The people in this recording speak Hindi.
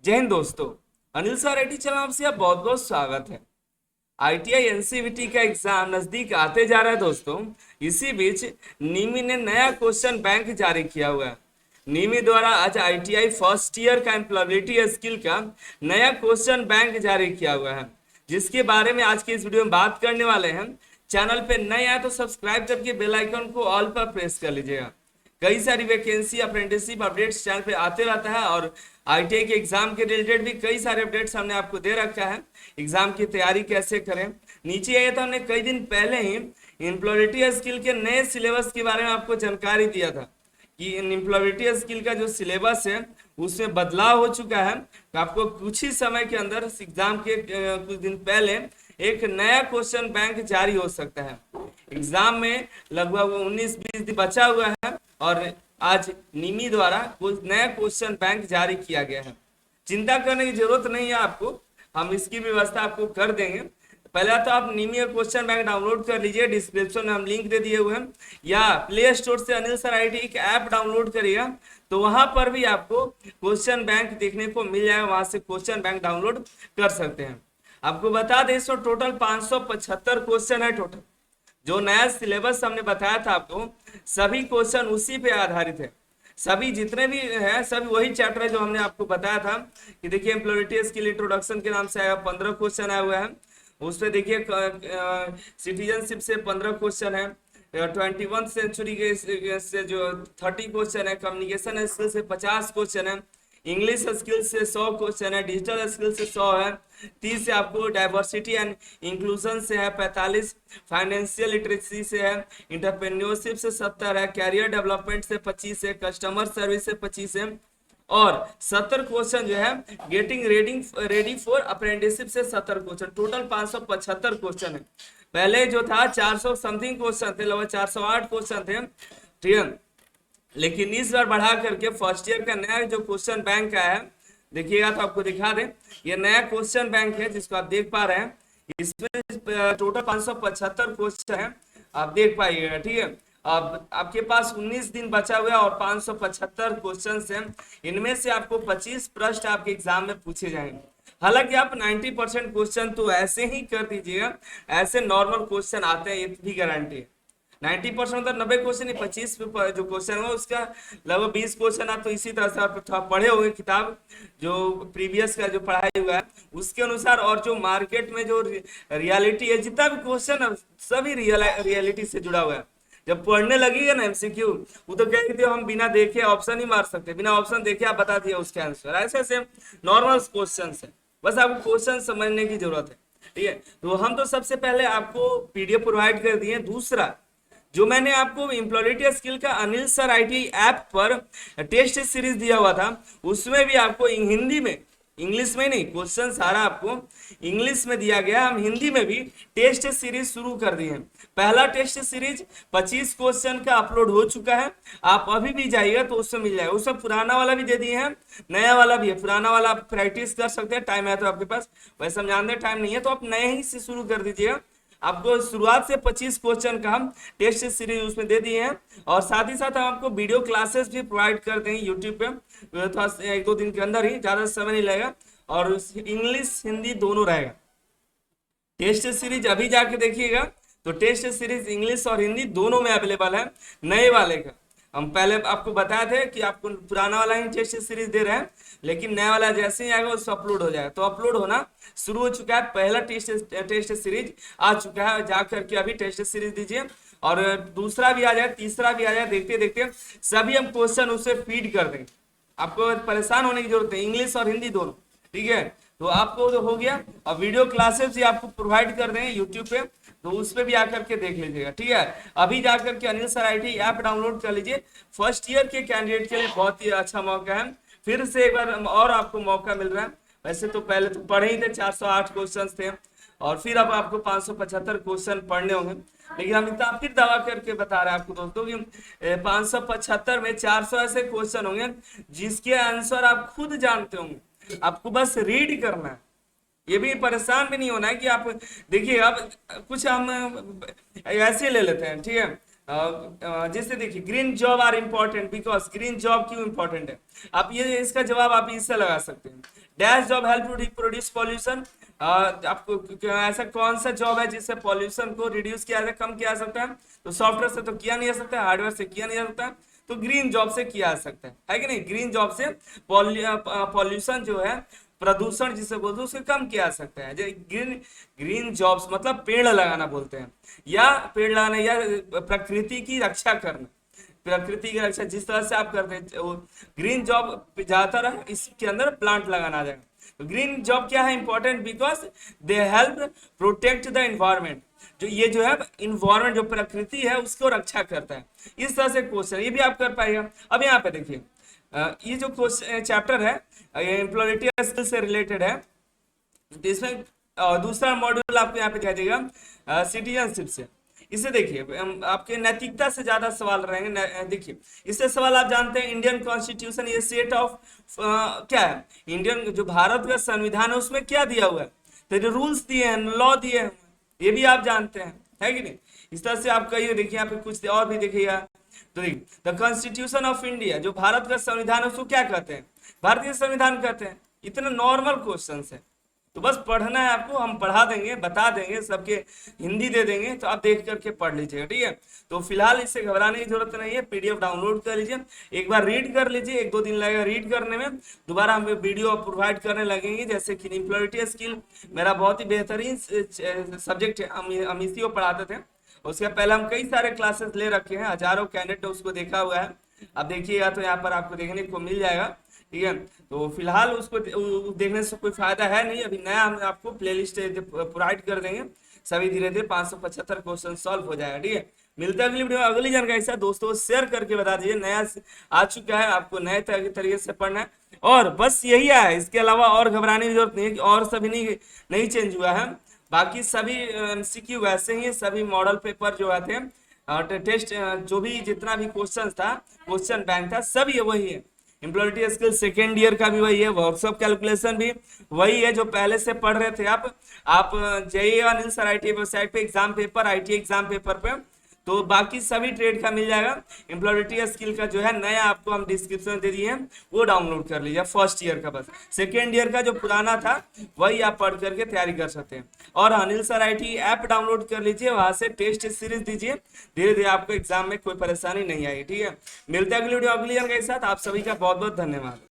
जय हिंद दोस्तों। अनिल सर आईटी चैनल आपसे आप बहुत बहुत स्वागत है। आईटीआई एनसीवीटी का एग्जाम नजदीक आते जा रहा है दोस्तों। इसी बीच नीमी ने नया क्वेश्चन बैंक जारी किया हुआ है। नीमी द्वारा आज आईटीआई फर्स्ट ईयर का एम्प्लॉयबिलिटी स्किल का नया क्वेश्चन बैंक जारी किया हुआ है, जिसके बारे में आज की इस वीडियो में बात करने वाले हैं। चैनल पे नए आए तो सब्सक्राइब करके बेल आइकन को ऑल पर प्रेस कर लीजिएगा। कई सारी वैकेंसी अप्रेंटिसशिप अपडेट्स चैनल पे आते रहता है और आईटीआई के एग्जाम के रिलेटेड भी कई सारे अपडेट्स हमने आपको दे रखा है। एग्जाम की तैयारी कैसे करें, नीचे आइए तो हमने कई दिन पहले ही एम्प्लॉयबिलिटी स्किल के नए सिलेबस के बारे में आपको जानकारी दिया था कि एम्प्लॉयबिलिटी स्किल का जो सिलेबस है उसमें बदलाव हो चुका है। तो आपको कुछ ही समय के अंदर एग्जाम के कुछ दिन पहले एक नया क्वेश्चन बैंक जारी हो सकता है। एग्जाम में लगभग 19-20 दिन बचा हुआ है और आज नीमी द्वारा नया क्वेश्चन बैंक जारी किया गया है। चिंता करने की जरूरत नहीं है आपको, हम इसकी व्यवस्था आपको कर देंगे। पहले तो आप नीमी का क्वेश्चन बैंक डाउनलोड कर लीजिए, डिस्क्रिप्शन में हम लिंक दे दिए हुए हैं, या प्ले स्टोर से अनिल सर आईटी एक ऐप डाउनलोड करिएगा तो वहां पर भी आपको क्वेश्चन बैंक देखने को मिल जाएगा, वहां से क्वेश्चन बैंक डाउनलोड कर सकते हैं। आपको बता दें इसमें टोटल 575 क्वेश्चन है। टोटल जो नया सिलेबस हमने बताया था आपको, सभी क्वेश्चन उसी पे आधारित है। सभी जितने भी हैं सभी वही चैप्टर है जो हमने आपको बताया था कि देखिए एम्प्लॉयबिलिटी स्किल इंट्रोडक्शन के नाम से आएगा, 15 क्वेश्चन आए हुए हैं। उसमें देखिए सिटीजनशिप से 15 क्वेश्चन है, 21 सेंचुरी के से जो 30 क्वेश्चन है, कम्युनिकेशन स्किल से 50 क्वेश्चन है, इंग्लिश स्किल से 100 क्वेश्चन है, डिजिटल स्किल से 100 है, 30 से आपको डाइवर्सिटी एंड इंक्लूजन से है, 45 फाइनेंशियल लिटरेसी से है, इंटरप्रेन्योरशिप से 70 है, कैरियर डेवलपमेंट से 25 है, कस्टमर सर्विस से 25 है, और 70 क्वेश्चन जो है गेटिंग रेडी फॉर अप्रेंटिसशिप से 70 क्वेश्चन। टोटल 575 क्वेश्चन है। पहले जो था 400 समथिंग क्वेश्चन थे, लगभग 408 क्वेश्चन थे, ठीक है। लेकिन इस बार बढ़ा करके फर्स्ट ईयर का नया जो क्वेश्चन बैंक आया है, देखिएगा तो आपको दिखा दें, ये नया क्वेश्चन बैंक है जिसको आप देख पा रहे हैं। इसमें टोटल 575 क्वेश्चन है, आप देख पाइएगा, ठीक है। अब आपके पास 19 दिन बचा हुआ है और 575 क्वेश्चन हैं। इनमें से आपको 25 प्रश्न आपके एग्जाम में पूछे जाएंगे। हालांकि आप 90% क्वेश्चन तो ऐसे ही कर दीजिएगा, ऐसे नॉर्मल क्वेश्चन आते हैं, ये भी गारंटी है। 90% मतलब 90 क्वेश्चन नहीं, 25 जो क्वेश्चन है उसका लगभग 20 क्वेश्चन आप तो इसी तरह से आप थोड़ा पढ़े होंगे किताब जो प्रीवियस का जो पढ़ाई हुआ है उसके अनुसार, और जो मार्केट में जो रियलिटी है, जितना भी क्वेश्चन है सभी रियलिटी से जुड़ा हुआ है। जब पढ़ने लगेगा ना एमसीक्यू, वो तो कहेंगे हम बिना देखे ऑप्शन ही मार सकते, बिना ऑप्शन देखे आप बता दिए उसके आंसर। ऐसे ऐसे नॉर्मल क्वेश्चन है, बस आपको क्वेश्चन समझने की जरूरत है, ठीक है। तो हम तो सबसे पहले आपको पीडीएफ प्रोवाइड कर दिए। दूसरा जो मैंने आपको एम्प्लॉयबिलिटी स्किल का अनिल सर आईटी ऐप पर टेस्ट सीरीज दिया हुआ था, उसमें भी आपको हिंदी में, इंग्लिश में नहीं, क्वेश्चन सारा आपको इंग्लिश में दिया गया। हम हिंदी में भी टेस्ट सीरीज शुरू कर दिए हैं। पहला टेस्ट सीरीज 25 क्वेश्चन का अपलोड हो चुका है, आप अभी भी जाइएगा तो उसमें मिल जाएगा। उसमें पुराना वाला भी दे दिए हैं, नया वाला भी है। पुराना वाला आप प्रैक्टिस कर सकते हैं, टाइम है तो आपके पास, वैसे हम जानते हैं टाइम नहीं है तो आप नए ही से शुरू कर दीजिएगा। आपको शुरुआत से 25 क्वेश्चन का हम टेस्ट सीरीज उसमें दे दिए हैं, और साथ ही साथ हम आपको वीडियो क्लासेस भी प्रोवाइड कर देंगे यूट्यूब पे, थोड़ा 1-2 दिन के अंदर ही, ज़्यादा समय नहीं लगेगा, और इंग्लिश हिंदी दोनों रहेगा। टेस्ट सीरीज अभी जाके देखिएगा तो टेस्ट सीरीज इंग्लिश और हिंदी दोनों में अवेलेबल है। नए वाले का हम पहले आपको बताए थे कि आपको पुराना वाला ही टेस्ट सीरीज दे रहे हैं, लेकिन नया वाला जैसे ही आएगा उसको अपलोड हो जाएगा। तो अपलोड होना शुरू हो चुका है, पहला टेस्ट सीरीज आ चुका है, जा करके अभी टेस्ट सीरीज दीजिए, और दूसरा भी आ जाए, तीसरा भी आ जाए, देखते देखते सभी हम क्वेश्चन उससे फीड कर देंगे। आपको परेशान होने की जरूरत है, इंग्लिश और हिंदी दोनों, ठीक है। तो आपको तो हो गया, और वीडियो क्लासेस भी आपको प्रोवाइड कर देंगे यूट्यूब पे, तो उस पे भी आकर के देख लीजिएगा, ठीक है। अभी जाकर के Anil sir IT app download कर लीजिए। फर्स्ट ईयर के कैंडिडेट के लिए बहुत ही अच्छा मौका है, फिर से एक बार और आपको मौका मिल रहा है। वैसे तो पहले तो पढ़े ही थे, 408 क्वेश्चन थे, और फिर अब आपको 575 क्वेश्चन पढ़ने होंगे। लेकिन हम इतना फिर दावा करके बता रहे हैं आपको दोस्तों कि 575 में 400 ऐसे क्वेश्चन होंगे जिसके आंसर आप खुद जानते होंगे, आपको बस रीड करना है। ये भी परेशान भी नहीं होना है कि आप देखिए, अब कुछ हम ऐसे ले लेते हैं, ठीक है। जैसे देखिए green job are important because, green job क्यों इंपॉर्टेंट है, आप ये इसका जवाब आप इससे लगा सकते हैं। Dash job help to produce pollution, आपको ऐसा कौन सा जॉब है जिससे पॉल्यूशन को रिड्यूस किया जा कम किया जा सकता है? तो सॉफ्टवेयर से तो किया नहीं जा सकता, हार्डवेयर से किया नहीं जा सकता, तो ग्रीन जॉब से किया जा सकता है कि नहीं? ग्रीन जॉब से पॉल्यूशन जो है, प्रदूषण जिसे बोलते हैं, उसे कम किया जा सकता है। ग्रीन ग्रीन जॉब्स मतलब पेड़ लगाना बोलते हैं, या पेड़ लगाना या प्रकृति की रक्षा करना, प्रकृति की रक्षा जिस तरह से आप करते हैं वो ग्रीन जॉब ज्यादातर है, इसके अंदर प्लांट लगाना आ जाएगा। तो ग्रीन जॉब क्या है important? Because they help protect the environment, जो ये जो है इन्वायरमेंट जो प्रकृति है उसको रक्षा करता है। इस तरह से क्वेश्चन ये भी आप कर पाएगा। अब यहाँ पे देखिए ये जो क्वेश्चन चैप्टर है ये एम्प्लॉयबिलिटी स्किल से रिलेटेड है, तो इसमें दूसरा मॉड्यूल आपको यहाँ पे दिखाई देगा सिटीजनशिप से। इसे देखिए आपके नैतिकता से ज्यादा सवाल रहेंगे। देखिए इससे सवाल आप जानते हैं इंडियन कॉन्स्टिट्यूशन, ये सेट ऑफ क्या है, इंडियन जो भारत का संविधान है उसमें क्या दिया हुआ है, तो जो रूल्स दिए हैं, लॉ दिए हैं, ये भी आप जानते हैं, है कि नहीं? इस तरह से आपका ये देखिए यहाँ पे कुछ और भी देखिएगा। तो देखिए द कॉन्स्टिट्यूशन ऑफ इंडिया, जो भारत का संविधान है उसको क्या कहते हैं? भारतीय संविधान कहते हैं। इतना नॉर्मल क्वेश्चन है, तो बस पढ़ना है आपको, हम पढ़ा देंगे, बता देंगे, सबके हिंदी दे देंगे, तो आप देख करके पढ़ लीजिएगा, ठीक है? तो फिलहाल इससे घबराने की जरूरत नहीं है, पीडीएफ डाउनलोड कर लीजिए, एक बार रीड कर लीजिए, 1-2 दिन लगेगा रीड करने में, दोबारा हम वीडियो प्रोवाइड करने लगेंगे। जैसे कि एम्प्लॉयबिलिटी स्किल मेरा बहुत ही बेहतरीन सब्जेक्ट है, हम इसी को पढ़ाते थे, उसके पहले हम कई सारे क्लासेस ले रखे हैं, हजारों कैंडिडेट उसको देखा हुआ है। अब देखिएगा तो यहाँ पर आपको देखने को मिल जाएगा, ठीक है? तो फिलहाल उसको देखने से कोई फायदा है नहीं, अभी नया हम आपको प्लेलिस्ट प्रोवाइड कर देंगे, सभी धीरे धीरे 575 क्वेश्चन सॉल्व हो जाएगा, ठीक है? मिलता है अगली वीडियो अगली जानकारी से। दोस्तों शेयर करके बता दीजिए, नया आ चुका है, आपको नए तरीके से पढ़ना है, और बस यही है, इसके अलावा और घबराने की जरूरत नहीं है कि और सभी नहीं चेंज हुआ है। बाकी सभी एमसीक्यू वैसे ही, सभी मॉडल पेपर जो आते हैं और टेस्ट जो भी जितना भी क्वेश्चन था, क्वेश्चन बैंक था, सब ये वही है। एम्प्लॉयबिलिटी स्किल सेकेंड ईयर का भी वही है, वर्कशॉप कैलकुलेशन भी वही है जो पहले से पढ़ रहे थे आप जाइएगा अनिल सर आईटीआई वेबसाइट पे, exam paper ITI exam paper पे, तो बाकी सभी ट्रेड का मिल जाएगा। एम्प्लॉयबिलिटी स्किल का जो है नया आपको हम डिस्क्रिप्शन दे दिए हैं, वो डाउनलोड कर लीजिए फर्स्ट ईयर का। बस सेकेंड ईयर का जो पुराना था वही आप पढ़ करके तैयारी कर सकते हैं। और Anil sir IT app download कर लीजिए, वहां से टेस्ट सीरीज दीजिए, धीरे धीरे आपको एग्जाम में कोई परेशानी नहीं आएगी, ठीक है? मिलते हैं अगली वीडियो अगली जानकारी के साथ। आप सभी का बहुत बहुत धन्यवाद।